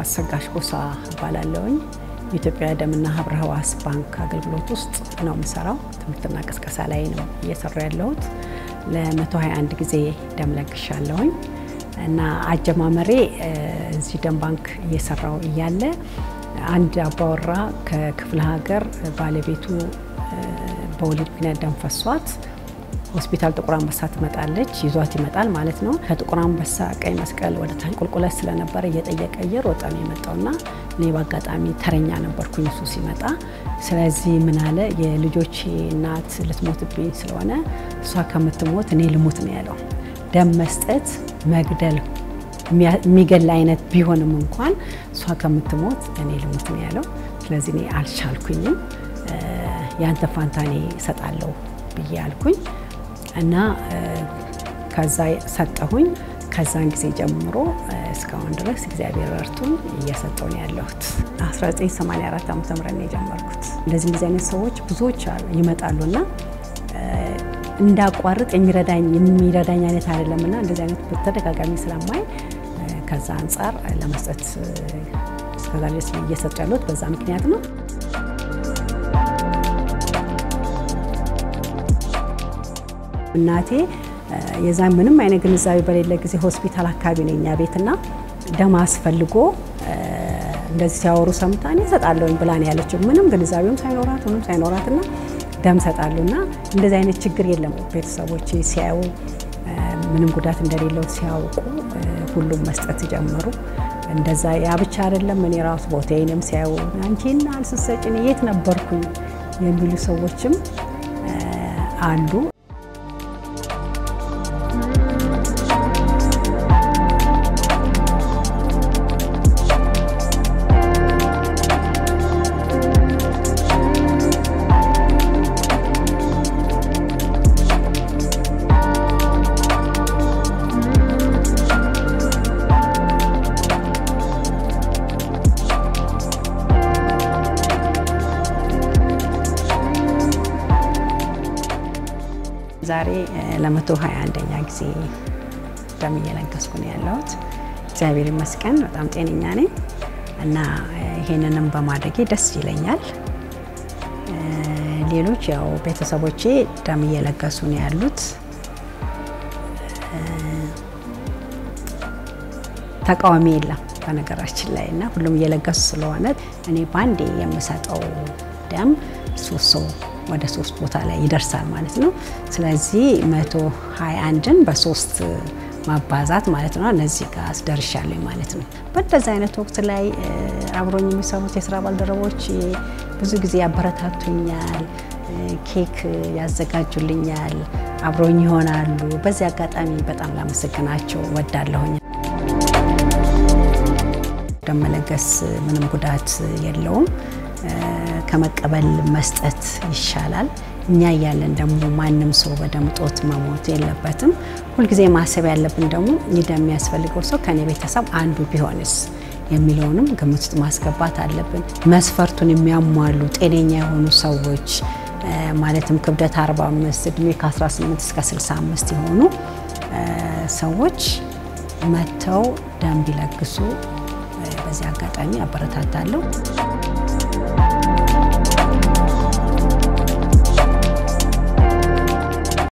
አሰጋሽ ጎሳ ባላለውኝ ኢትዮጵያ ደምና ህብረ ህዋስ ባንክ አገልግሎት ውስጥ ነው የምሰራው ትምህርትና ቅስቀሳ ላይ ነው እየሰራው ያለሁት ለ121 ጊዜ ደም ለግሻለሁኝ እና አጀማመሬ እዚህ ደም ባንክ እየሰራው እያለ አንድ አባወራ ከክፍለ ሀገር ባለቤቱ በወሊድ ምክንያት ደም ፈሷት ሆስፒታል ጥቁር አንበሳ ትመጣለች ይዟት ይመጣል ማለት ነው ከጥቁር አንበሳ ቀይ መስቀል ወደ ታንቁልቁለት ስለነበረ እየጠየቀ እየሮጠ ነው የመጣውና እኔ በአጋጣሚ ተረኛ ነበርኩኝ እሱ ሲመጣ ስለዚህ ምን አለ የልጆቼ እናት ልትሞትብኝ ስለሆነ እሷ ከምትሞት እኔ ልሞት ነው ያለው ደም መስጠት መግደል የሚገል አይነት ቢሆንም እንኳን እሷ ከምትሞት እኔ ልሞት ነው ያለው ስለዚህ እኔ አልቻልኩኝም ያንተ ፋንታኔ ሰጣለው ብያልኩኝ እና ከዛ ሰጠሁኝ ከዛን ጊዜ ጀምሮ እስካሁን ድረስ እግዚአብሔር ረድቶኝ እየሰጠው ነው ያለሁት 1984 ዓመተ ምህረት ነው የጀመርኩት እንደዚህ አይነት ሰዎች ብዙዎች ይመጣሉና እንዳቋርጥ የሚረዳኝ አይነት አይደለምና እንደዚህ አይነት በተደጋጋሚ ስለማይ ከዛ አንፃር ለመስጠት እስከዛሬ እየሰጠው ያለሁት በዛ ምክንያት ነው እናቴ የዛን ምንም አይነት ግንዛቤ በሌለ ጊዜ ሆስፒታል አካባቢ ነኛ ቤትና ደም አስፈልጎ እንደዚህ ሲያወሩ ሰምታኔ ሰጣለሁኝ ብላን ያለችው ምንም ግንዛቤውም ሳይኖራትና ደም ሰጣሉና እንደዚህ አይነት ችግር የለም ቤተሰቦቼ ሲያዩ ምንም ጉዳት እንደሌለው ሲያውቁ ሁሉም መስጠት ጀመሩ እንደዛ ያ ብቻ አይደለም እኔ ራስ ቦታዬንም ሲያዩ አንቺና አልሰሰጭኝ የት ነበርኩኝ የሚሉ ሰዎችም አሉ ዛሬ ለ121ኛ ጊዜ ደም እየለገስኩ ነው ያለሁት እግዚአብሔር ይመስገን በጣም ጤነኛ ነኝ እና ይሄንንም በማድረጌ ደስ ይለኛል ሌሎች ያው ቤተሰቦቼ ደም እየለገሱ ነው ያሉት ተቃዋሚ የለም በነገራችን ላይና ሁሉም እየለገሱ ስለሆነ እኔ ባንዴ የምሰጠው ደም ሶስት ወደ 3 ቦታ ላይ ይደርሳል ማለት ነው ስለዚህ 121ን በ3 ማባዛት ማለት ነው እነዚህ ጋር አስደርሻለሁ ማለት ነው በእንደዚህ አይነት ወቅት ላይ አብሮኝ የሚሰሩት የሥራ ባልደረቦች ብዙ ጊዜ ያበረታቱኛል ኬክ ያዘጋጁልኛል አብሮኝ ይሆናሉ በዚህ አጋጣሚ በጣም ላመሰግናቸው ወዳለሁኝ ደም መለገስ ምንም ጉዳት የለውም ከመቀበል መስጠት ይሻላል እኛ ያለን ደሞ ማንንም ሰው በደምጦት መሞት የለበትም ሁሉ ጊዜ ማሰብ ያለብን ደሞ ይደም ያስፈልገው ሰው ከኔ ቤተሰብ አንዱ ቢሆንስ የሚለውንም ግምት ውስጥ ማስገባት አለብን መስፈርቱን የሚያሟሉ ጤነኛ የሆኑ ሰዎች ማለትም ክብደት 45 እድሜ ከ18 እስከ 65 የሆኑ ሰዎች መተው ደም ቢለግሱ በዚህ አጋጣሚ አበረታታለሁ